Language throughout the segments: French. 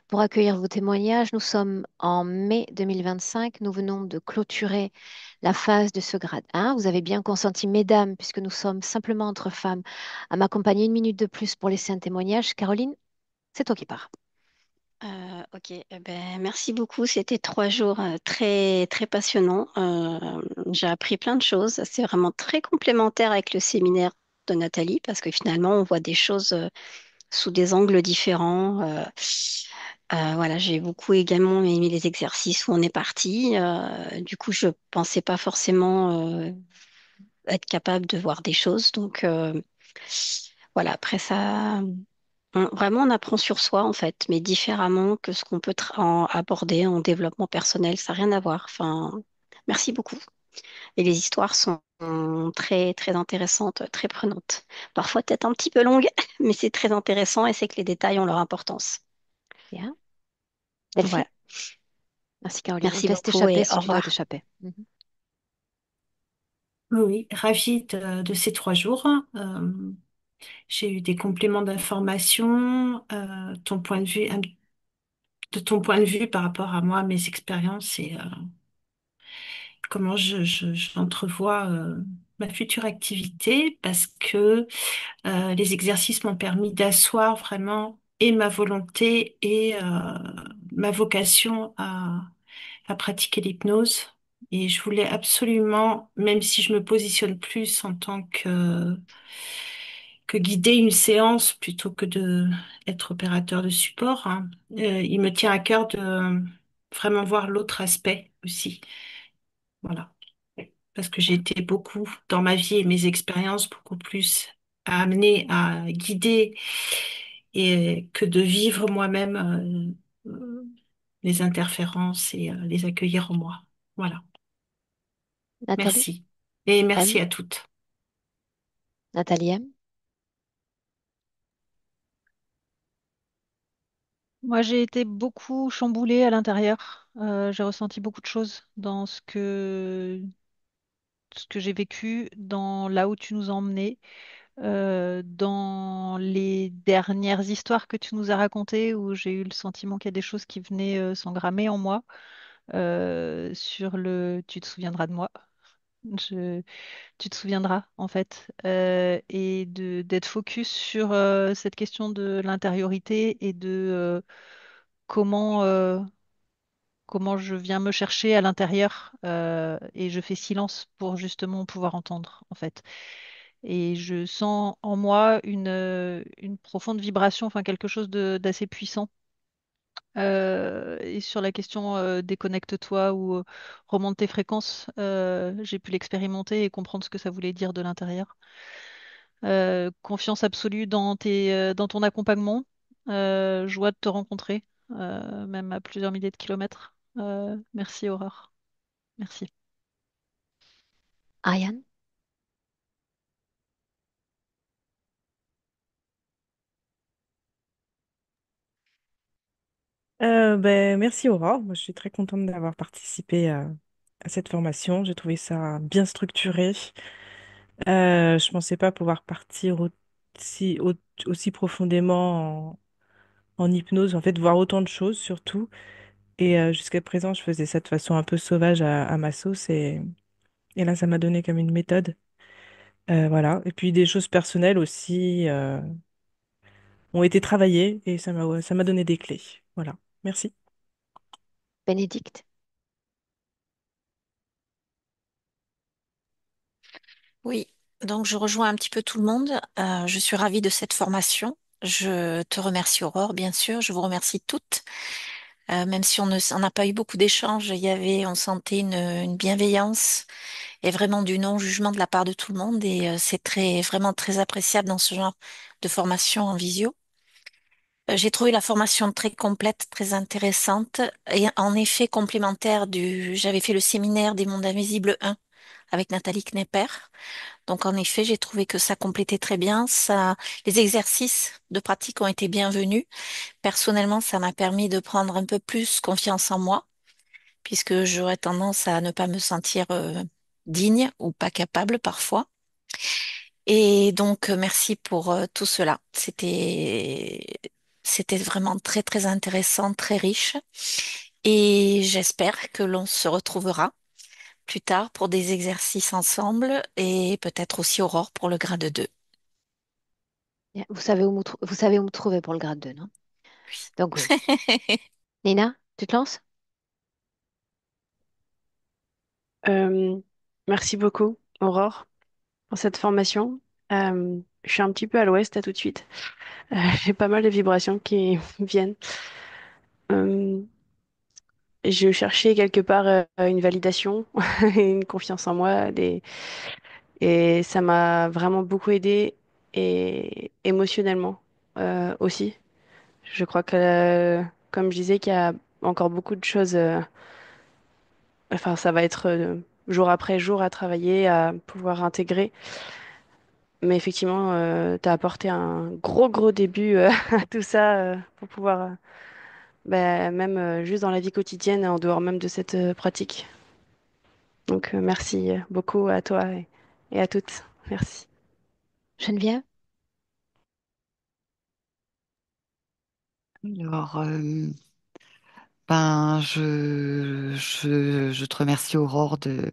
pour accueillir vos témoignages. Nous sommes en mai 2025. Nous venons de clôturer la phase de ce grade 1. Vous avez bien consenti, mesdames, puisque nous sommes simplement entre femmes, à m'accompagner une minute de plus pour laisser un témoignage. Caroline, c'est toi qui pars. Ok, merci beaucoup. C'était 3 jours très très passionnants. J'ai appris plein de choses. C'est vraiment très complémentaire avec le séminaire de Nathalie parce que finalement on voit des choses sous des angles différents. Voilà, j'ai beaucoup également aimé les exercices où on est parti. Du coup, je pensais pas forcément être capable de voir des choses. Donc voilà, après ça. Vraiment, on apprend sur soi, en fait, mais différemment que ce qu'on peut aborder en développement personnel. Ça n'a rien à voir. Enfin, merci beaucoup. Et les histoires sont très, très intéressantes, très prenantes. Parfois, peut-être un petit peu longues, mais c'est très intéressant et c'est que les détails ont leur importance. Bien. Delphine, Voilà. merci Caroline. On Merci te laisse beaucoup t'échapper et si au tu dois revoir. t'échapper. Mhm. Oui, oui, ravie de ces 3 jours. J'ai eu des compléments d'information, de ton point de vue par rapport à moi, mes expériences et comment j'entrevois ma future activité parce que les exercices m'ont permis d'asseoir vraiment et ma volonté et ma vocation à pratiquer l'hypnose. Et je voulais absolument, même si je me positionne plus en tant que guider une séance plutôt que de être opérateur de support, hein, il me tient à cœur de vraiment voir l'autre aspect aussi. Voilà. Parce que j'ai Bien. été beaucoup dans ma vie et mes expériences beaucoup plus à amener à guider et que de vivre moi-même les interférences et les accueillir en moi. Voilà. Nathalie, Merci. Et merci M. à toutes. Nathalie M. Moi, j'ai été beaucoup chamboulée à l'intérieur. J'ai ressenti beaucoup de choses dans ce que j'ai vécu, dans là où tu nous as emmenés, dans les dernières histoires que tu nous as racontées, où j'ai eu le sentiment qu'il y a des choses qui venaient s'engrammer en moi. Sur le, tu te souviendras de moi. Je- Tu te souviendras en fait, et d'être focus sur cette question de l'intériorité et de comment, comment je viens me chercher à l'intérieur, et je fais silence pour justement pouvoir entendre en fait. Et je sens en moi une profonde vibration, enfin quelque chose d'assez puissant. Et sur la question déconnecte-toi ou remonte tes fréquences, j'ai pu l'expérimenter et comprendre ce que ça voulait dire de l'intérieur. Confiance absolue dans ton accompagnement. Joie de te rencontrer, même à plusieurs milliers de kilomètres. Merci Aurore. Merci. Ariane, Merci Aurore. Moi, je suis très contente d'avoir participé à cette formation. J'ai trouvé ça bien structuré. Je pensais pas pouvoir partir aussi profondément en hypnose, en fait, voir autant de choses surtout. Et jusqu'à présent, je faisais ça de façon un peu sauvage à ma sauce. Et là, ça m'a donné comme une méthode. Voilà. Et puis des choses personnelles aussi ont été travaillées et ça m'a donné des clés. Voilà. Merci. Bénédicte, Oui, donc je rejoins un petit peu tout le monde. Je suis ravie de cette formation. Je te remercie Aurore, bien sûr. Je vous remercie toutes. Même si on n'a pas eu beaucoup d'échanges, on sentait une bienveillance et vraiment du non-jugement de la part de tout le monde. Et c'est vraiment très appréciable dans ce genre de formation en visio. J'ai trouvé la formation très complète, très intéressante et en effet complémentaire j'avais fait le séminaire des mondes invisibles 1 avec Nathalie Knepper. Donc en effet, j'ai trouvé que ça complétait très bien. Les exercices de pratique ont été bienvenus. Personnellement, ça m'a permis de prendre un peu plus confiance en moi, puisque j'aurais tendance à ne pas me sentir digne ou pas capable parfois. Et donc, merci pour tout cela. C'était vraiment très, très intéressant, très riche. Et j'espère que l'on se retrouvera plus tard pour des exercices ensemble et peut-être aussi Aurore pour le grade 2. Bien, vous savez où me trouver pour le grade 2, non? Donc oui. Nina, tu te lances? Euh, Merci beaucoup, Aurore, pour cette formation. Je suis un petit peu à l'ouest, à tout de suite. J'ai pas mal de vibrations qui viennent. Euh, je cherchais quelque part une validation et une confiance en moi, et ça m'a vraiment beaucoup aidé et émotionnellement aussi. Je crois que, comme je disais, qu'il y a encore beaucoup de choses. Enfin, ça va être jour après jour à travailler, à pouvoir intégrer. Mais effectivement, tu as apporté un gros début à tout ça pour pouvoir, même juste dans la vie quotidienne, en dehors même de cette pratique. Donc, merci beaucoup à toi et à toutes. Merci. Geneviève? Alors, ben, je te remercie, Aurore, de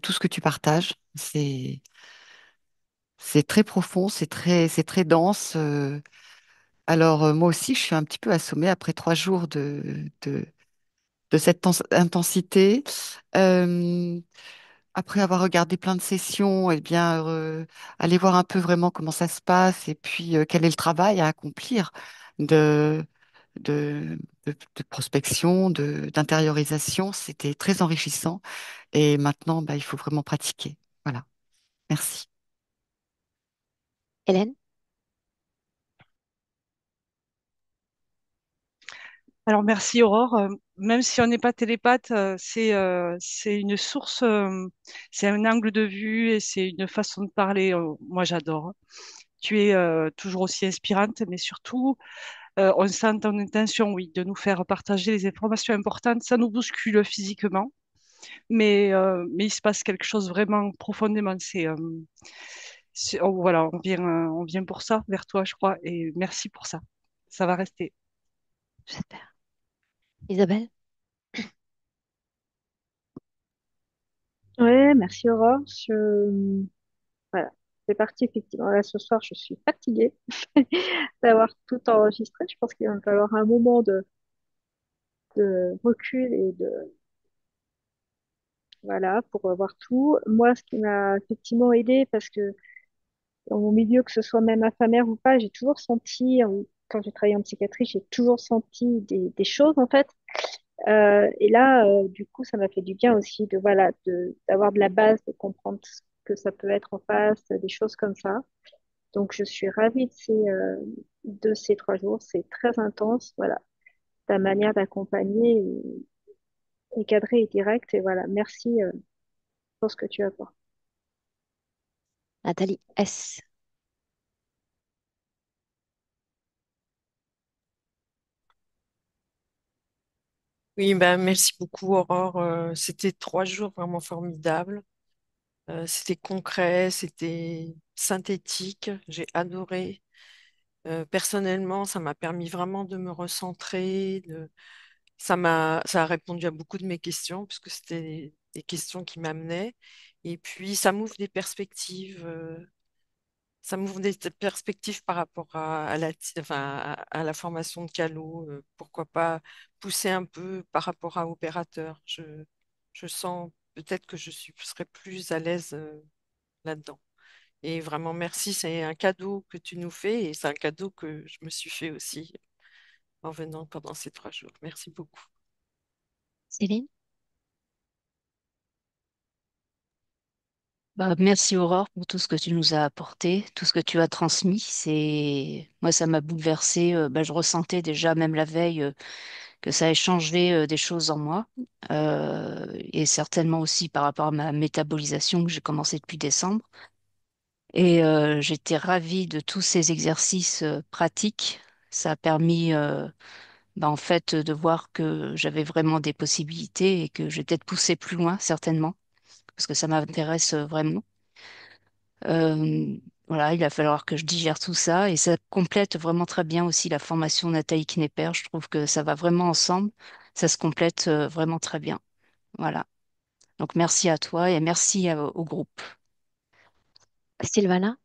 tout ce que tu partages. C'est très profond, c'est très dense. Alors, moi aussi, je suis un petit peu assommée après 3 jours de cette intensité. Euh, Après avoir regardé plein de sessions, eh bien, aller voir un peu vraiment comment ça se passe et puis quel est le travail à accomplir de, de prospection, d'intériorisation. C'était très enrichissant. Et maintenant, bah, il faut vraiment pratiquer. Voilà. Merci. Hélène? Alors merci Aurore. Même si on n'est pas télépathe, c'est une source, c'est un angle de vue et c'est une façon de parler. Moi j'adore. Tu es toujours aussi inspirante, mais surtout on sent ton intention, oui, de nous faire partager les informations importantes. Ça nous bouscule physiquement, mais il se passe quelque chose vraiment profondément. Voilà, on vient pour ça vers toi, je crois, et merci pour ça. Ça va rester. J'espère. Isabelle? Ouais, merci Aurore. Voilà, c'est parti effectivement. Là, ce soir, je suis fatiguée d'avoir tout enregistré. Je pense qu'il va me falloir un moment de recul et voilà, pour voir tout. Moi, ce qui m'a effectivement aidé, parce que dans mon milieu, que ce soit même infirmière ou pas, j'ai toujours senti, quand j'ai travaillé en psychiatrie, j'ai toujours senti des choses en fait. Et là, du coup, ça m'a fait du bien aussi voilà, d'avoir de la base, de comprendre ce que ça peut être en face, des choses comme ça. Donc, je suis ravie de ces 3 jours. C'est très intense. Voilà, ta manière d'accompagner est cadrée et directe. Et voilà, merci pour ce que tu apportes. Nathalie S. Oui, ben, merci beaucoup, Aurore. C'était 3 jours vraiment formidables. C'était concret, c'était synthétique. J'ai adoré. Personnellement, ça m'a permis vraiment de me recentrer. Ça a répondu à beaucoup de mes questions, puisque c'était des questions qui m'amenaient. Et puis, ça m'ouvre des perspectives. Ça m'ouvre des perspectives par rapport enfin, à la formation de Calo. Pourquoi pas pousser un peu par rapport à opérateur. Je sens peut-être que serai plus à l'aise là-dedans. Et vraiment, merci. C'est un cadeau que tu nous fais et c'est un cadeau que je me suis fait aussi en venant pendant ces 3 jours. Merci beaucoup. Céline? Bah, merci Aurore pour tout ce que tu nous as apporté, tout ce que tu as transmis. Moi, ça m'a bouleversée. Je ressentais déjà même la veille que ça ait changé des choses en moi. Et certainement aussi par rapport à ma métabolisation que j'ai commencé depuis décembre. Et j'étais ravie de tous ces exercices pratiques. Ça a permis en fait de voir que j'avais vraiment des possibilités et que je vais peut-être pousser plus loin certainement parce que ça m'intéresse vraiment. Euh, voilà, il va falloir que je digère tout ça et ça complète vraiment très bien aussi la formation Nathalie Knepper. Je trouve que ça va vraiment ensemble. Ça se complète vraiment très bien. Voilà. Donc merci à toi et merci au groupe. Sylvana?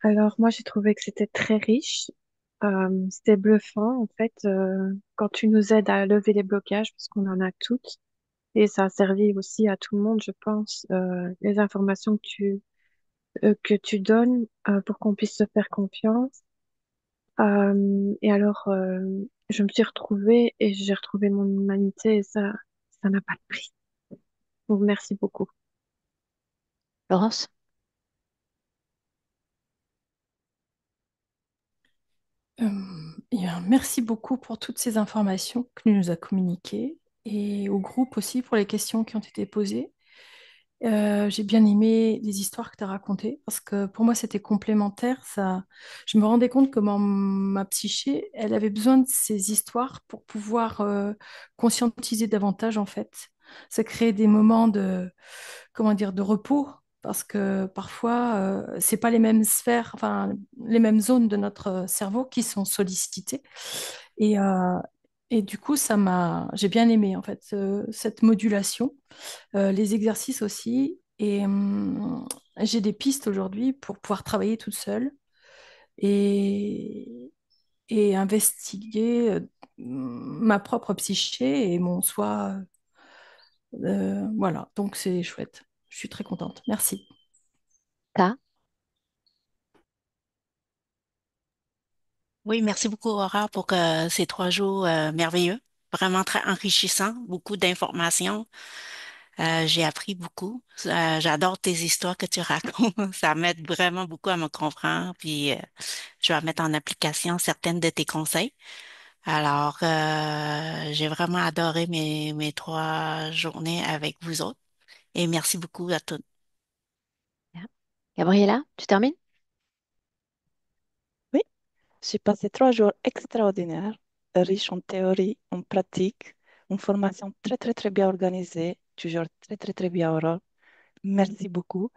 Alors moi j'ai trouvé que c'était très riche. C'était bluffant en fait quand tu nous aides à lever les blocages parce qu'on en a toutes et ça a servi aussi à tout le monde je pense les informations que tu donnes pour qu'on puisse se faire confiance. Et alors je me suis retrouvée et j'ai retrouvé mon humanité et ça n'a pas de prix. Donc merci beaucoup. Laurence? Euh, eh bien, merci beaucoup pour toutes ces informations que tu nous as communiquées et au groupe aussi pour les questions qui ont été posées. J'ai bien aimé les histoires que tu as racontées parce que pour moi c'était complémentaire. Ça, je me rendais compte comment ma psyché, elle avait besoin de ces histoires pour pouvoir conscientiser davantage en fait. Ça crée des moments de, comment dire, de repos parce que parfois c'est pas les mêmes sphères, enfin les mêmes zones de notre cerveau qui sont sollicitées et et du coup, j'ai bien aimé en fait cette modulation les exercices aussi. Et j'ai des pistes aujourd'hui pour pouvoir travailler toute seule et, et investiguer ma propre psyché et mon soi. Voilà, donc c'est chouette. Je suis très contente. Merci. Ta? Oui, merci beaucoup, Aurore, pour ces 3 jours merveilleux, vraiment très enrichissants, beaucoup d'informations. J'ai appris beaucoup. J'adore tes histoires que tu racontes. Ça m'aide vraiment beaucoup à me comprendre. Puis, je vais mettre en application certaines de tes conseils. Alors, j'ai vraiment adoré mes 3 journées avec vous autres. Et merci beaucoup à tous. Bien. Gabriella, tu termines? Oui, j'ai passé 3 jours extraordinaires, riches en théorie, en pratique, une formation très, très, très bien organisée, toujours très, très, très bien, Aurore. Merci beaucoup.